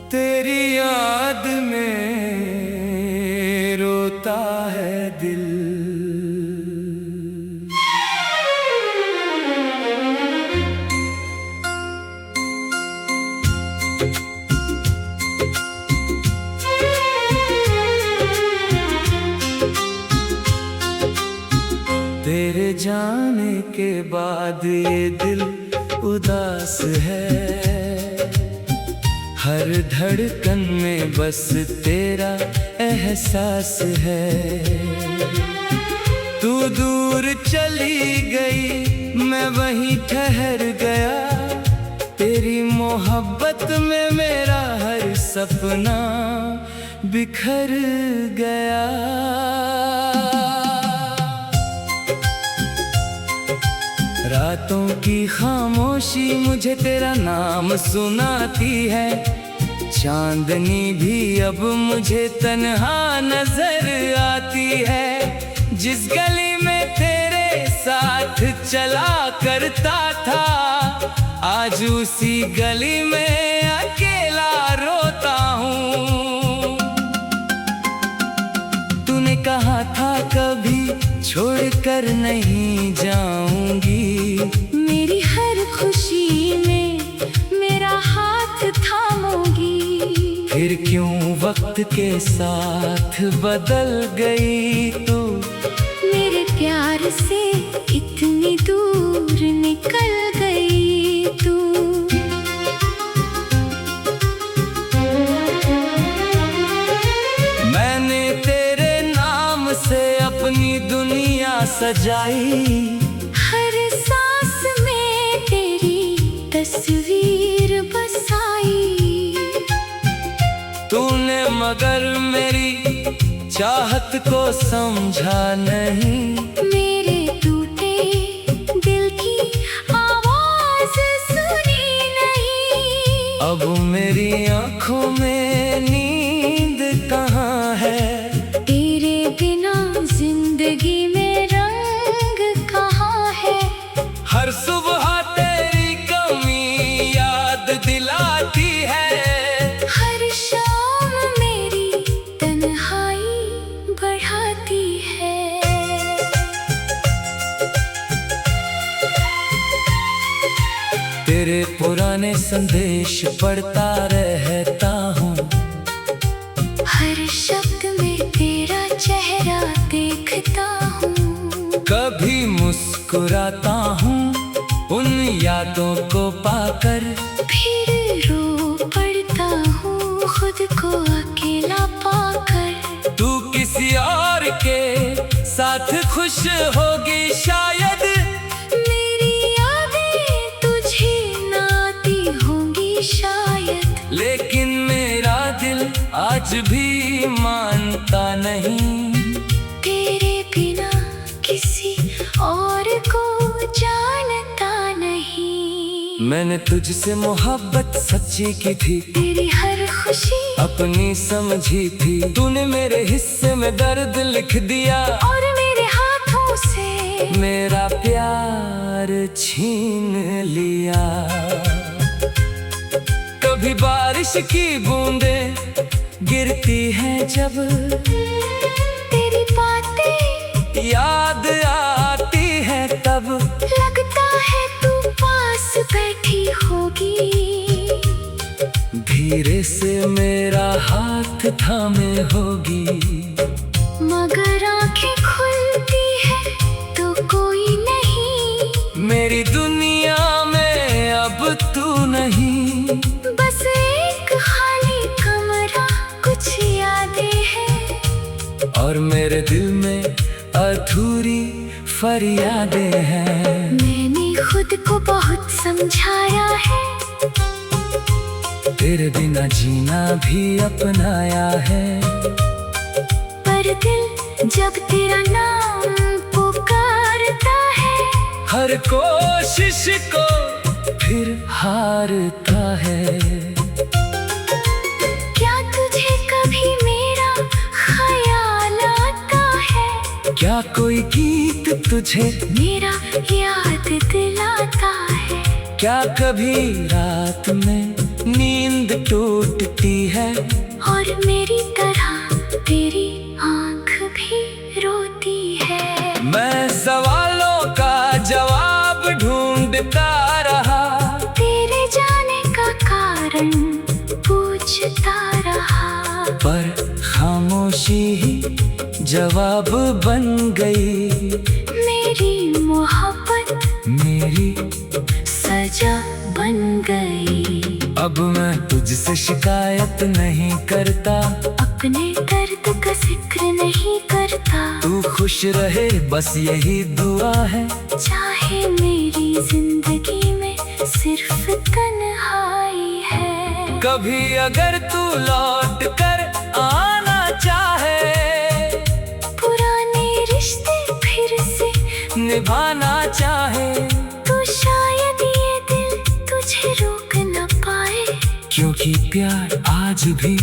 तेरी याद में रोता है दिल। तेरे जाने के बाद ये दिल उदास है, हर धड़कन में बस तेरा एहसास है। तू दूर चली गई मैं वहीं ठहर गया, तेरी मोहब्बत में मेरा हर सपना बिखर गया। रातों की खामोशी मुझे तेरा नाम सुनाती है, चांदनी भी अब मुझे तन्हा नजर आती है। जिस गली में तेरे साथ चला करता था, आज उसी गली में अकेला रोता हूँ। तूने कहा था कभी छोड़कर नहीं जाऊंगी, मेरी हर खुशी में मेरा हाथ थामोगी। फिर क्यों वक्त के साथ बदल गई तू, मेरे प्यार से इतनी दूर निकल गई तू। मैंने तेरे नाम से अपनी दुनिया सजाई, हर सांस में तेरी तस्वीर बसाई। तूने मगर मेरी चाहत को समझा नहीं, मेरे टूटे दिल की आवाज सुनी नहीं। अब मेरी आंखों में नींद कहाँ है, तेरे बिना जिंदगी में रंग कहाँ है। हर सुबह तेरी कमी याद दिलाती है, हर शाम मेरी तन्हाई बढ़ाती है। तेरे पुराने संदेश पढ़ता रहता हूँ, हर शब्द में तेरा चेहरा देखता हूँ। कभी मुस्कुराता हूँ उन यादों को पाकर, फिर रो पड़ता हूँ खुद को अकेला पाकर। तू किसी और के साथ खुश होगी शायद, मेरी यादें तुझे ना आती होंगी शायद। लेकिन मेरा दिल आज भी मानता नहीं, तेरे बिना किसी और को जानता नहीं। मैंने तुझसे मोहब्बत सच्ची की थी, तेरी हर खुशी अपनी समझी थी। तूने मेरे हिस्से में दर्द लिख दिया, और मेरे हाथों से मेरा प्यार छीन लिया। कभी बारिश की बूंदें गिरती हैं जब, तेरी बातें याद आती है तब। लगता है तू पास बैठी होगी, धीरे से मेरा हाथ थामे होगी। मगर आंखें खुलती है तो कोई नहीं, मेरी दुनिया में अब तू नहीं। बस एक खाली कमरा, कुछ यादें हैं, और मेरे दिल में अधूरी फरियादें हैं। मैंने खुद को बहुत समझाया है, तेरे बिना जीना भी अपनाया है। पर दिल जब तेरा नाम पुकारता है, हर कोशिश को फिर हारता है। क्या तुझे कभी मेरा ख्याल आता है? क्या कोई गीत तुझे मेरा याद दिलाता है? क्या कभी रात में नींद टूटती है और मेरी तरह तेरी आंख भी रोती है। मैं सवालों का जवाब ढूंढता रहा, तेरे जाने का कारण पूछता रहा, पर खामोशी ही जवाब बन गई। मेरी मोहब्बत मेरी सजा बन गई। अब मैं तुझसे शिकायत नहीं करता, अपने दर्द का जिक्र नहीं करता। तू खुश रहे बस यही दुआ है। चाहे मेरी जिंदगी में सिर्फ तन्हाई है। कभी अगर तू लौट कर आना चाहे, पुराने रिश्ते फिर से निभाना चाहे, तो शायद ये दिल तुझे रोक न पाए, क्योंकि प्यार आज भी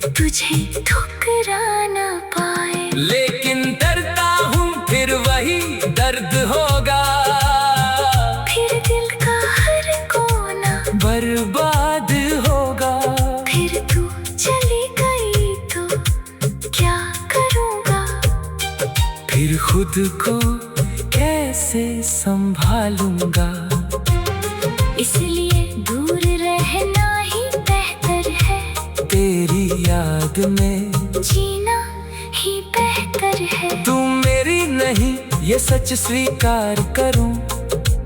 तुझे ठुकरा न पाए। लेकिन डरता हूँ फिर वही दर्द होगा, फिर दिल का हर कोना बर्बाद होगा। फिर तू चली गई तो क्या करूँगा? फिर खुद को कैसे संभालूंगा? इसलिए दूर रहना ही बेहतर है, तेरी याद में जीना ही बेहतर है। तू मेरी नहीं ये सच स्वीकार करूं,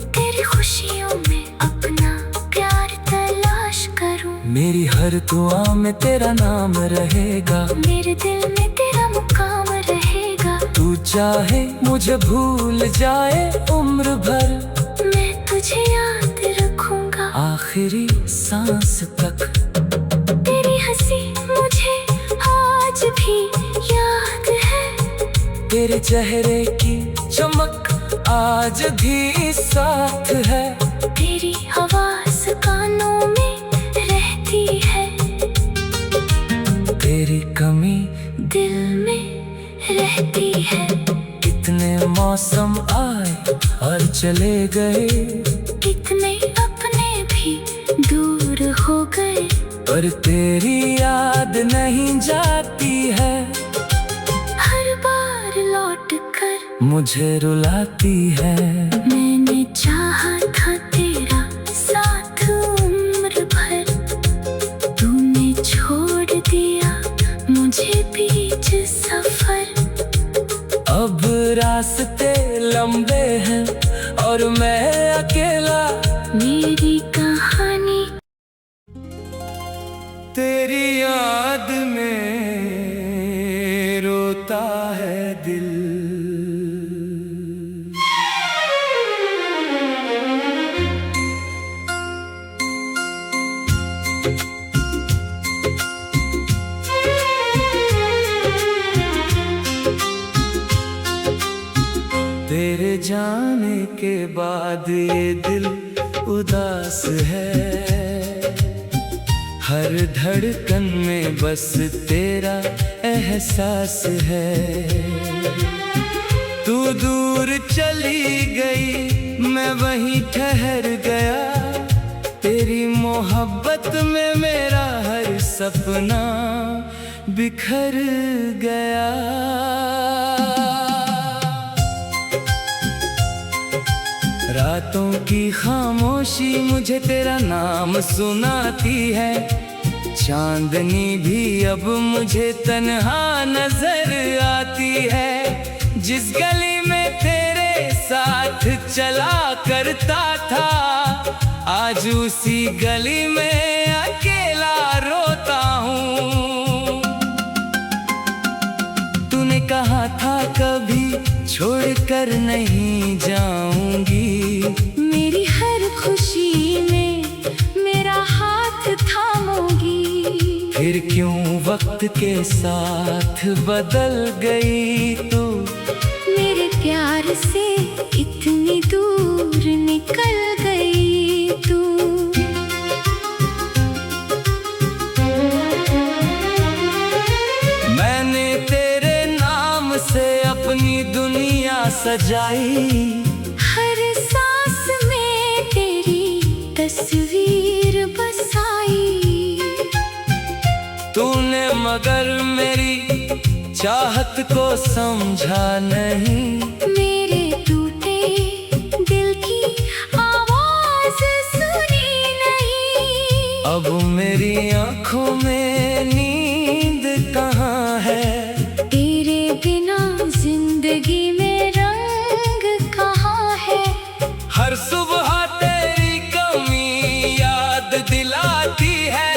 तेरी खुशियों में अपना प्यार तलाश करूं। मेरी हर दुआ में तेरा नाम रहेगा, मेरे दिल में तेरा मुकाम रहेगा। तू चाहे मुझे भूल जाए उम्र भर, मैं तुझे याद रखूंगा आखिरी सांस तक। तेरी हंसी मुझे आज भी याद है, तेरे चेहरे की चमक आज भी साथ है। तेरी आवाज कानों में रहती है, तेरी कमी दिल में रहती है। कितने मौसम आए और चले गए, कितने अपने भी दूर हो गए, पर तेरी याद नहीं जाती है। हर बार लौट कर मुझे रुलाती है। मैंने चाहा था तेरा साथ उम्र भर, तूने छोड़ दिया मुझे बीच सफर। अब रास्ते लंबे हैं और मैं अकेला, मेरी कहानी तेरी याद में रोता है दिल। तेरे जाने के बाद ये दिल उदास है, हर धड़कन में बस तेरा एहसास है। तू दूर चली गई मैं वहीं ठहर गया, तेरी मोहब्बत में मेरा हर सपना बिखर गया। रातों की खामोशी मुझे तेरा नाम सुनाती है, चांदनी भी अब मुझे तन्हा नजर आती है। जिस गली में तेरे साथ चला करता था, आज उसी गली में अकेला रोता हूँ। तूने कहा था कभी छोड़कर नहीं जाऊंगी, मेरी हर खुशी में मेरा हाथ थामोगी। फिर क्यों वक्त के साथ बदल गई तू, मेरे प्यार से इतनी दूर निकल गई तू। मैंने तेरे नाम से अपनी दुनिया सजाई, हर सांस में तेरी तस्वीर बसाई। मगर मेरी चाहत को समझा नहीं। मेरे टूटे दिल की आवाज सुनी नहीं। अब मेरी आंखों में नींद कहाँ है? तेरे बिना जिंदगी में रंग कहाँ है? हर सुबह तेरी कमी याद दिलाती है।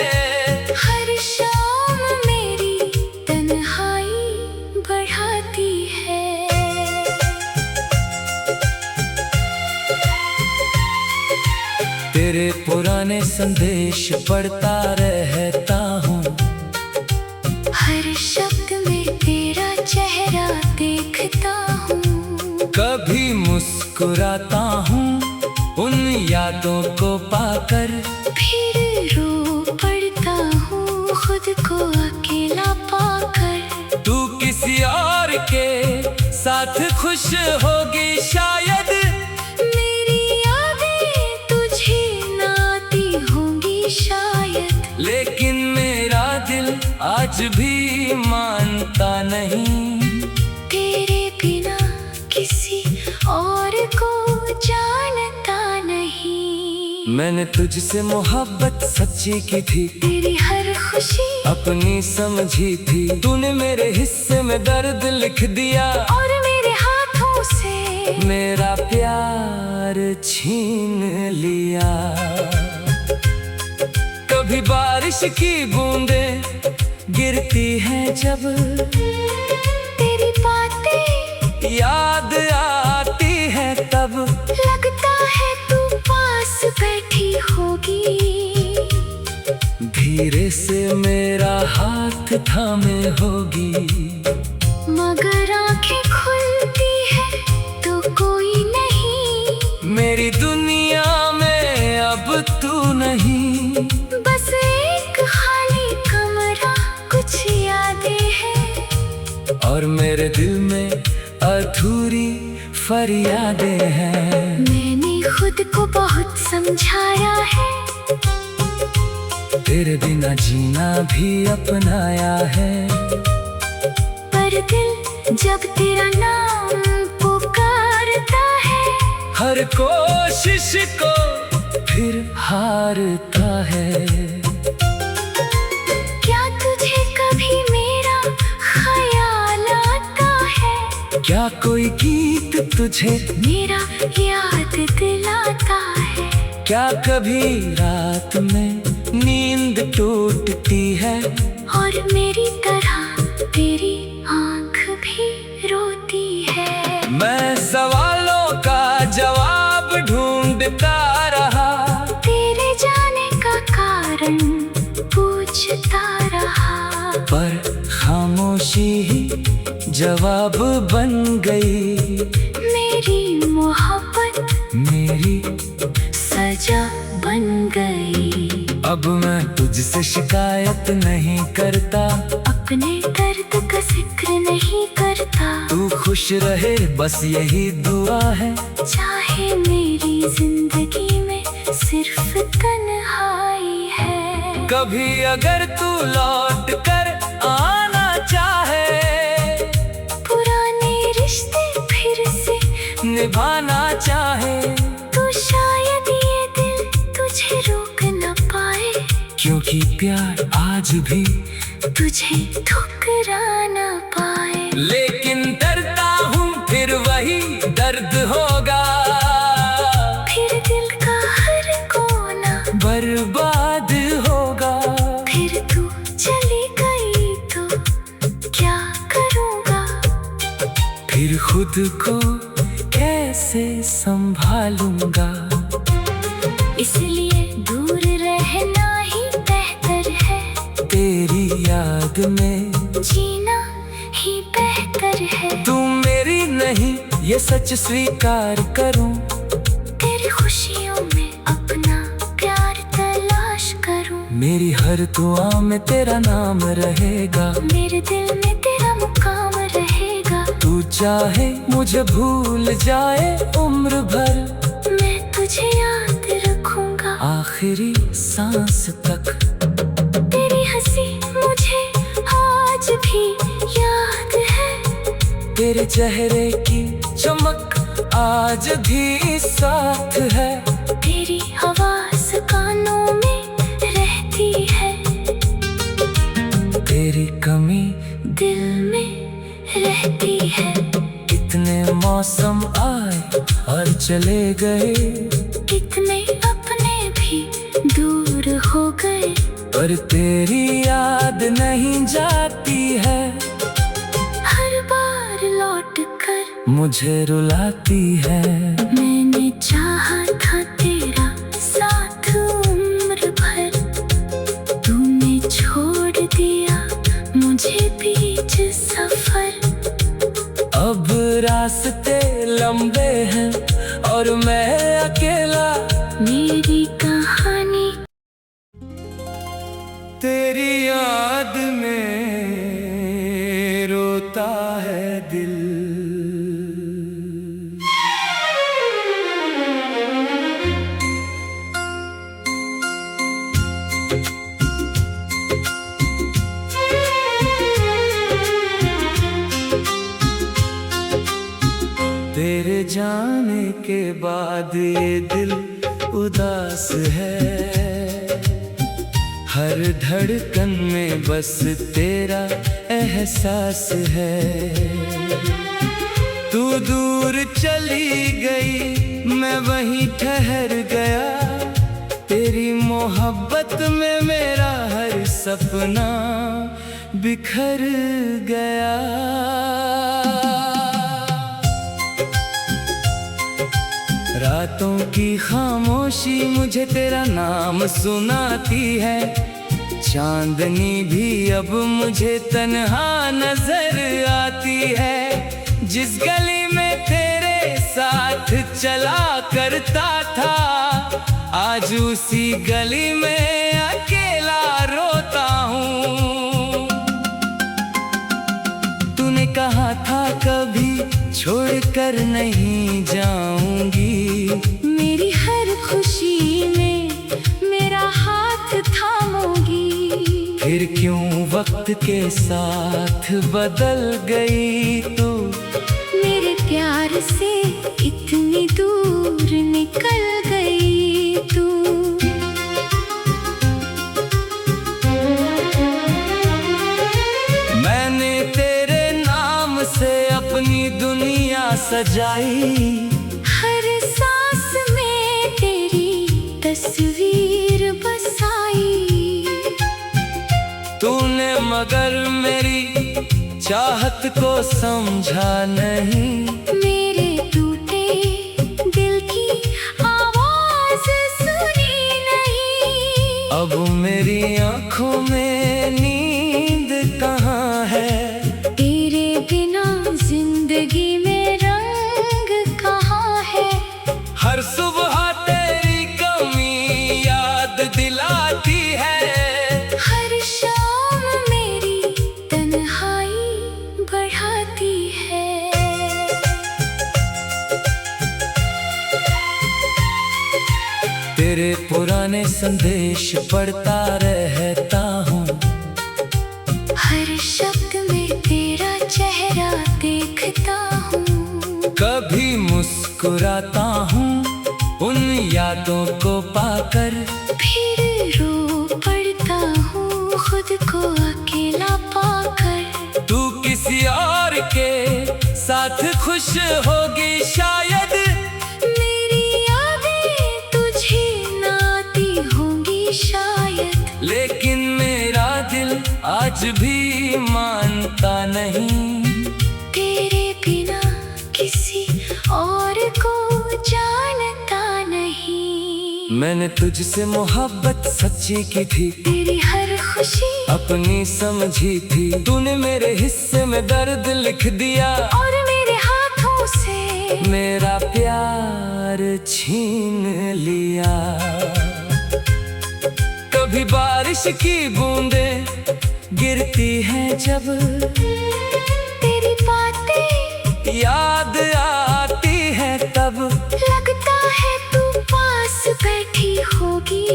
हर शाम मेरी तन्हाई बढ़ाती है। तेरे पुराने संदेश पढ़ता रहता हूँ। हर शब्द में तेरा चेहरा देखता हूँ। कभी मुस्कुराता हूँ उन यादों को पाकर। फिर रो पड़ता हूँ खुद को अकेला पाकर। तू किसी और के साथ खुश होगी शायद। मेरी यादें तुझे ना आती होंगी शायद। लेकिन मेरा दिल आज भी मानता नहीं। तेरे बिना किसी और को जानता नहीं। मैंने तुझसे मोहब्बत सच्ची की थी। तेरी हर खुशी अपनी समझी थी। तूने मेरे हिस्से में दर्द लिख दिया। और मेरे हाथों से मेरा प्यार छीन लिया। कभी बारिश की बूंदें गिरती हैं जब तेरी बातें याद आती है तब। लगता है तू पास बैठी होगी। धीरे से मेरा हाथ थामे होगी। मगर आंखें खुलती है तो कोई नहीं। मेरी दुनिया में अब तू नहीं। बस एक खाली कमरा कुछ यादें हैं। और मेरे दिल में अधूरी फरियादें हैं। मैंने खुद को बहुत समझाया है। तेरे बिना जीना भी अपनाया है। पर दिल जब तेरा नाम पुकारता है। हर कोशिश को फिर हारता है। क्या तुझे कभी मेरा ख्याल आता है? क्या कोई गीत तुझे मेरा याद दिलाता है? क्या कभी रात में नींद टूटती है? और मेरी तरह तेरी आँख भी रोती है। मैं सवालों का जवाब ढूंढता रहा। तेरे जाने का कारण पूछता रहा। पर खामोशी ही जवाब बन गई। मेरी मोहब्बत मेरी सजा बन गई। अब मैं तुझसे शिकायत नहीं करता। अपने दर्द का जिक्र नहीं करता। तू खुश रहे बस यही दुआ है। चाहे मेरी जिंदगी में सिर्फ तन्हाई है। कभी अगर तू लौट कर आना चाहे। पुराने रिश्ते फिर से निभाना चाहे। तो शायद ये दिल तुझे रोक न पाए। क्योंकि प्यार आज भी तुझे ठुकरा न पाए। लेकिन डरता हूँ फिर वही दर्द होगा। फिर दिल का हर कोना बर्बाद होगा। फिर तू चली गई तो क्या करूँगा? फिर खुद को कैसे संभालूंगा? इसलिए दूर रहना ही बेहतर है। तेरी याद में जीना ही बेहतर है। तू मेरी नहीं ये सच स्वीकार करूं। तेरी खुशियों में अपना प्यार तलाश करूं। मेरी हर दुआ में तेरा नाम रहेगा। मेरे दिल में तेरा मुकाम रहेगा। तू चाहे मुझे भूल जाए उम्र भर। मैं तुझे याद रखूंगा आखिरी सांस तक। तेरी हंसी मुझे तेरे चेहरे की चमक आज भी साथ है। तेरी आवाज कानों में रहती है, तेरी कमी दिल में रहती है। कितने मौसम आए और चले गए, कितने अपने भी दूर हो गए, पर तेरी याद नहीं जाती है। हर बार लौट कर मुझे रुलाती है। मैंने चाहा था तेरा साथ उम्र भर, तूने छोड़ दिया मुझे बीच सफर। अब रास्ते लंबे हैं और मैं अकेला, मेरी कहानी तेरी याद में रोता है दिल। तेरे जाने के बाद ये दिल उदास है। हर धड़कन में बस तेरा एहसास है। तू दूर चली गई, मैं वहीं ठहर गया। तेरी मोहब्बत में मेरा हर सपना बिखर गया। रातों की खामोशी मुझे तेरा नाम सुनाती है। चांदनी भी अब मुझे तन्हा नजर आती है। जिस गली में तेरे साथ चला करता था, आज उसी गली में अकेला रोता हूँ। तूने कहा था कभी छोड़कर नहीं जाऊंगी, मेरी हर खुशी में मेरा हाथ थामोगी। फिर क्यों वक्त के साथ बदल गई तू, मेरे प्यार से इतनी दूर निकल गई तू। मैंने तेरे नाम से अपनी दुनिया सजाई। हर सांस में तेरी तस्वीर बसाई। तूने मगर मेरी चाहत को समझा नहीं। मेरे टूटे दिल की आवाज सुनी नहीं। अब मेरी आंखों में नींद कहाँ है, तेरे बिना जिंदगी में रंग कहाँ है। हर सुबह तेरी कमी याद दिलाती है। हर शाम मेरी तन्हाई बढ़ाती है। तेरे पुराने संदेश पढ़ता रहता हूँ। हर शब्द में तेरा चेहरा देखता हूँ। कभी मुस्कुराता हूँ उन यादों को पाकर। फिर रो पड़ता हूँ खुद को अकेला पाकर। तू किसी और के साथ खुश होगी शायद, मेरी यादें तुझे ना आती होंगी शायद। लेकिन मेरा दिल आज भी मानता नहीं। तेरे बिना किसी और को जानता नहीं। मैंने तुझसे मोहब्बत सच्ची की थी, तेरी हर खुशी अपनी समझी थी। तूने मेरे हिस्से में दर्द लिख दिया और मेरे हाथों से मेरा प्यार छीन लिया। कभी बारिश की बूंदें गिरती हैं जब, तेरी बातें याद आती है तब। लगता है तू पास बैठी होगी।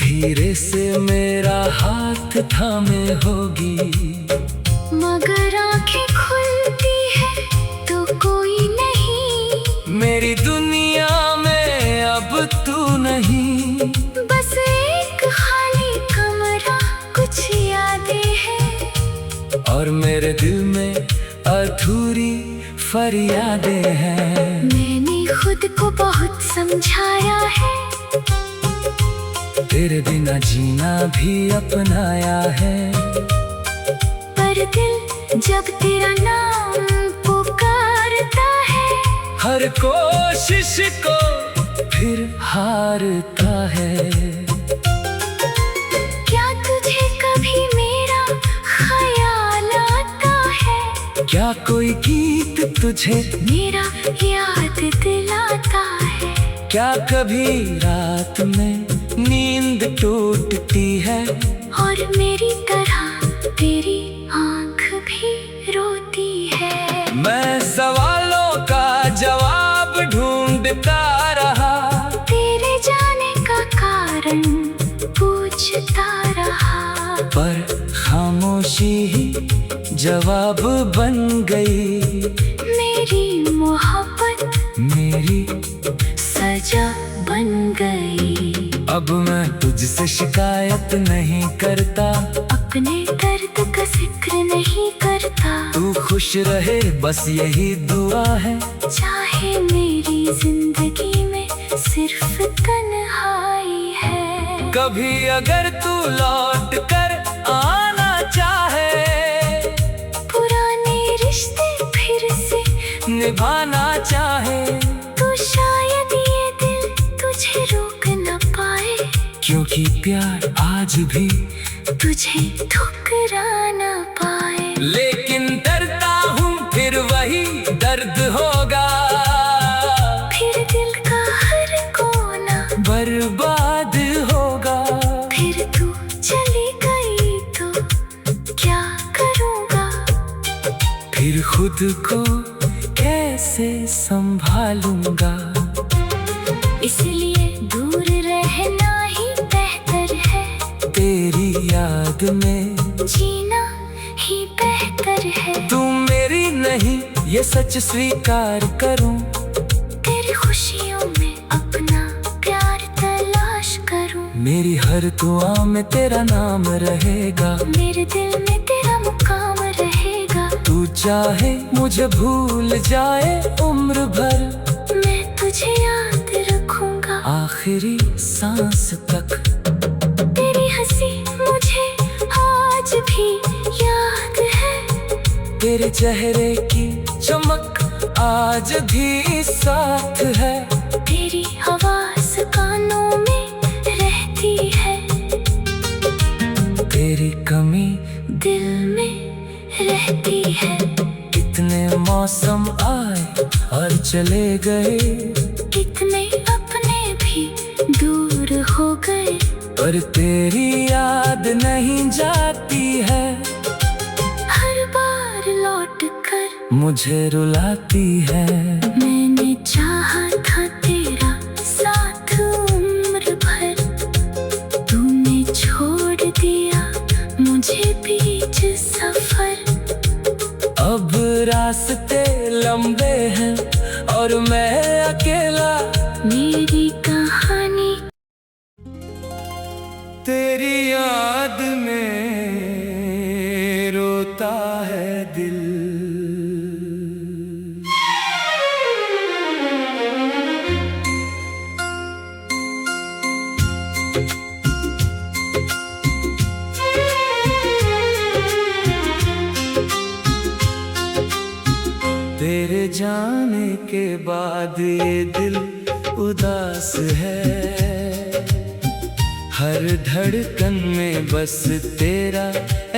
धीरे से मेरा हाथ थामे होगी। मगर आंखें खुल मेरी दुनिया में अब तू नहीं। बस एक खाली कमरा, कुछ यादें हैं, और मेरे दिल में अधूरी फरियादें हैं। मैंने खुद को बहुत समझाया है, तेरे बिना जीना भी अपनाया है। पर दिल जब तेरा नाम पुकारता है, हर कोशिश को फिर हारता है। क्या तुझे कभी मेरा ख्याल आता है? क्या कोई गीत तुझे मेरा याद दिलाता है? क्या कभी रात में नींद टूटती है? और मेरी तरह तेरी आँख भी रोती है। मैं सवालों का जवाब ढूंढता रहा, तेरे जाने का कारण पूछता रहा, पर खामोशी ही जवाब बन गई। मेरी मोहब्बत मेरी सजा बन गई। अब मैं तुझसे शिकायत नहीं करता, अपने दर्द का जिक्र नहीं करता। तू खुश रहे बस यही दुआ है। चाहे मेरी जिंदगी में सिर्फ तन्हाई है। कभी अगर तू लौट कर आना चाहे, पुराने रिश्ते फिर से निभाना चाहे, तो शायद ये दिल तुझे रोक न पाए। क्योंकि प्यार आज भी तुझे ठुकरा न पाए। लेकिन डरता हूँ फिर वही दर्द होगा, फिर दिल का हर कोना बर्बाद होगा। फिर तू चली गई तो क्या करूँगा? फिर खुद को कैसे संभालूंगा? इसलिए दूर रहना ही बेहतर है, तेरी याद में जीना ही बेहतर है। तू मेरी नहीं ये सच स्वीकार करूं, तेरी खुशियों में अपना प्यार तलाश करूं। मेरी हर दुआ में तेरा नाम रहेगा, मेरे दिल में तेरा मुकाम रहेगा। तू चाहे मुझे भूल जाए उम्र भर, मैं तुझे याद रखूंगा आखिरी सांस तक। तेरी हंसी मुझे आज भी याद है, तेरे चेहरे की चमक आज भी साथ है। तेरी आवाज़ कानों में रहती है, तेरी कमी दिल में रहती है। कितने मौसम आए और चले गए, कितने अपने भी दूर हो गए, पर तेरी याद नहीं जाती है। हर बार लौट कर मुझे रुलाती है। मैंने चाहा था तेरा साथ उम्र भर, तूने छोड़ दिया मुझे बीच सफर। अब रास्ते लंबे हैं और मैं अकेला, मेरी कहानी तेरी याद में रोता है दिल। तेरे जाने के बाद ये दिल उदास है, हर धड़कन में बस तेरा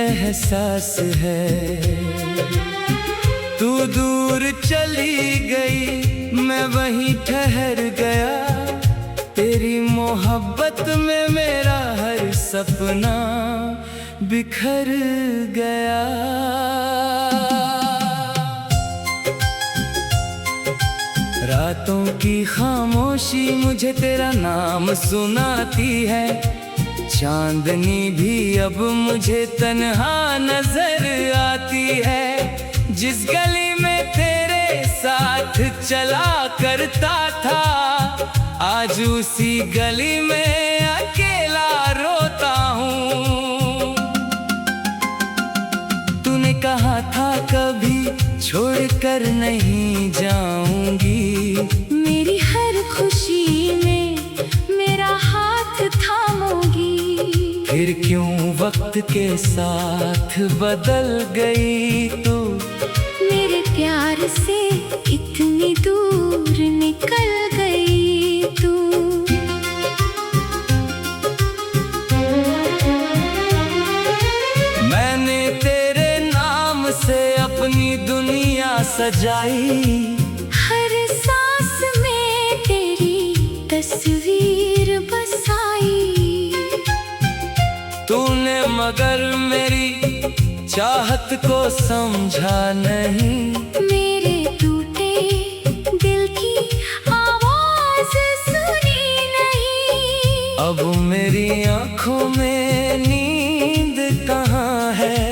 एहसास है। तू दूर चली गई मैं वहीं ठहर गया, तेरी मोहब्बत में मेरा हर सपना बिखर गया। रातों की खामोशी मुझे तेरा नाम सुनाती है, चांदनी भी अब मुझे तन्हा नजर आती है। जिस गली में तेरे साथ चला करता था, आज उसी गली में अकेला रोता हूँ। तूने कहा था कभी छोड़कर नहीं जाऊंगी, मेरी हर खुशी में मेरा हाथ थामोगी। फिर क्यों वक्त के साथ बदल गई तू, मेरे प्यार से इतनी दूर निकल गई तू। मैंने तेरे नाम से अपनी दुनिया सजाई, हर सांस में तेरी तस्वीर बसाई। तूने मगर मेरी चाहत को समझा नहीं, मेरे टूटे दिल की आवाज सुनी नहीं। अब मेरी आंखों में नींद कहाँ है,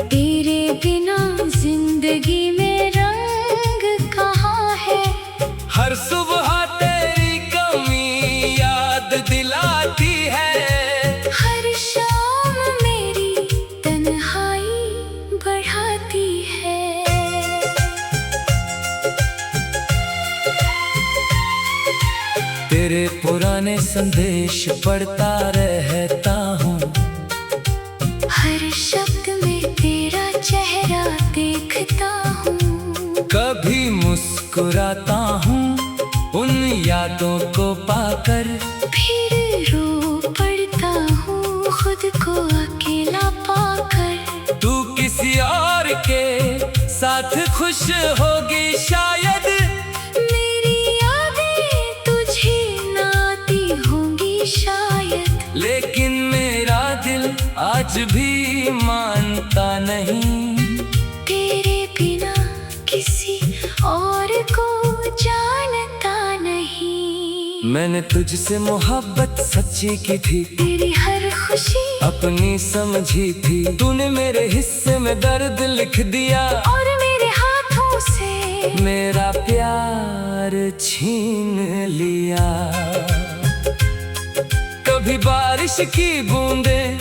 तेरे बिना जिंदगी में रंग कहाँ है। हर सुबह तेरी कमी याद दिलाती है, हर शाम मेरी तन्हाई बढ़ाती है। तेरे पुराने संदेश पढ़ता रहता हूँ, हर शब्द में तेरा चेहरा देखता हूँ। कभी मुस्कुराता हूँ उन यादों को पाकर, फिर रो पड़ता हूँ खुद को अकेला पाकर। तू किसी और के साथ खुश होगी शायद, मेरी यादें तुझे ना आती होंगी शायद। लेकिन मेरा दिल आज भी मानता नहीं, तेरे बिना किसी और को जानता नहीं। मैंने तुझसे मोहब्बत सच्ची की थी, तेरी हर खुशी अपनी समझी थी। तूने मेरे हिस्से में दर्द लिख दिया, और मेरे हाथों से मेरा प्यार छीन लिया। कभी बारिश की बूंदें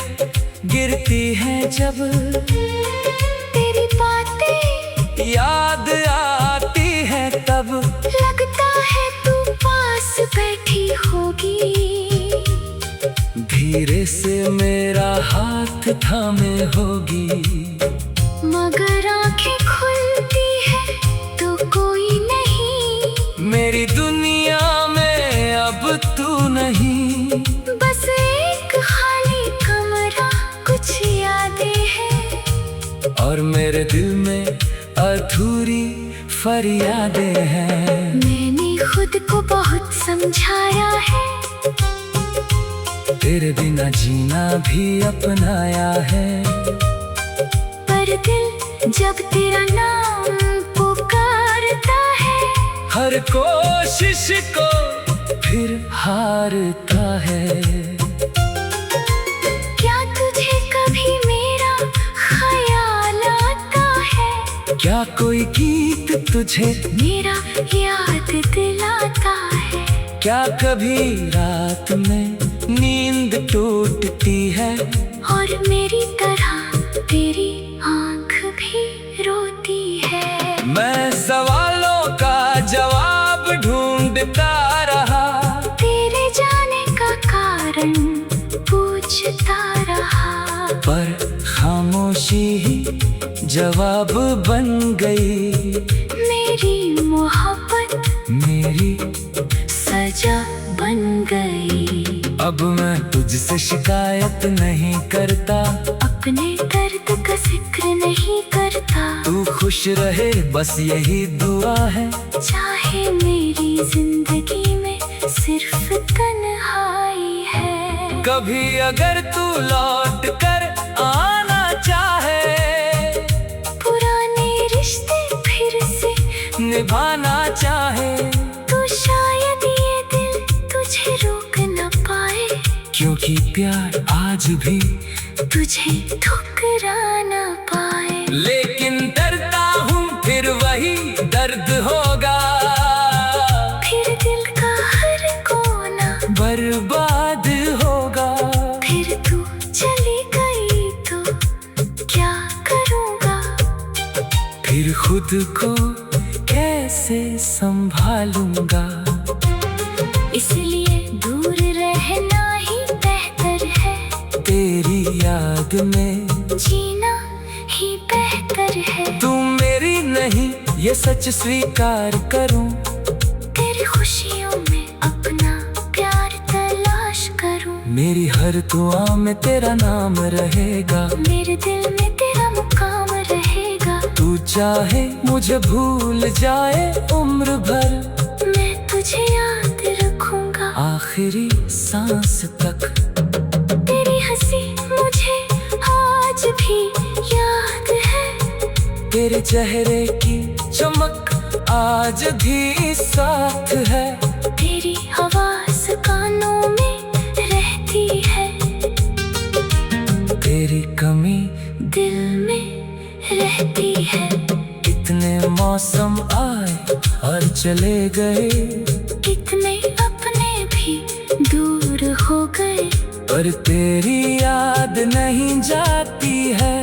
गिरती हैं जब, तेरी बातें याद आती है तब, लगता है तू पास बैठी होगी। धीरे से मेरा हाथ थामे होगी, मगर आंखें खुलती है तो कोई नहीं। मेरी दुनिया में अब तू नहीं, बस एक खाली कमरा, कुछ यादें हैं। और मेरे दिल में अधूरी फरियादें हैं। मैंने खुद को बहुत समझाया है, तेरे बिना जीना भी अपनाया है। पर दिल जब तेरा नाम पुकारता है, हर कोशिश को फिर हारता है। क्या तुझे कभी मेरा ख्याल आता है? क्या कोई गीत तुझे मेरा याद दिलाता है? क्या कभी रात में नींद टूटती है, और मेरी तरह तेरी आंख भी रोती है। मैं सवालों का जवाब ढूंढता रहा, तेरे जाने का कारण पूछता रहा, पर खामोशी ही जवाब बन गई। मेरी मोहब्बत मेरी सजा बन गई। अब मैं तुझसे शिकायत नहीं करता, अपने दर्द का जिक्र नहीं करता। तू खुश रहे बस यही दुआ है। चाहे मेरी जिंदगी में सिर्फ तन्हाई है। कभी अगर तू लौट कर आना चाहे, पुराने रिश्ते फिर से निभाना चाहे, तो शायद ये दिल तुझे रोक न पाए। क्योंकि प्यार आज भी तुझे ठुकरा न पाए। लेकिन डरता हूँ फिर वही दर्द होगा। खुद को कैसे संभालूंगा। इसलिए दूर रहना ही बेहतर है, तेरी याद में जीना ही बेहतर है। तू मेरी नहीं ये सच स्वीकार करूं, तेरी खुशियों में अपना प्यार तलाश करूं। मेरी हर दुआ में तेरा नाम रहेगा, मेरे दिल में तेरा मुकाम रहेगा। तू चाहे मुझे भूल जाए उम्र भर, मैं तुझे याद रखूंगा आखिरी सांस तक। तेरी हंसी मुझे आज भी याद है, तेरे चेहरे की चमक आज भी साथ है। तेरी आवाज कानों में रहती है, तेरी कमी दिल में रहती है। कितने मौसम आए और चले गए, कितने अपने भी दूर हो गए, पर तेरी याद नहीं जाती है।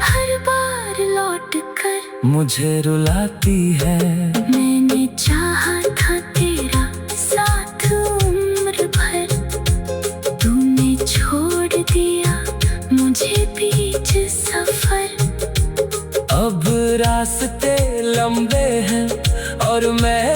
हर बार लौट कर मुझे रुलाती है। मैंने चाहा था तेरा साथ उम्र भर, तूने छोड़ दिया मुझे बीच सफर। अब रास्ते लंबे हैं और मैं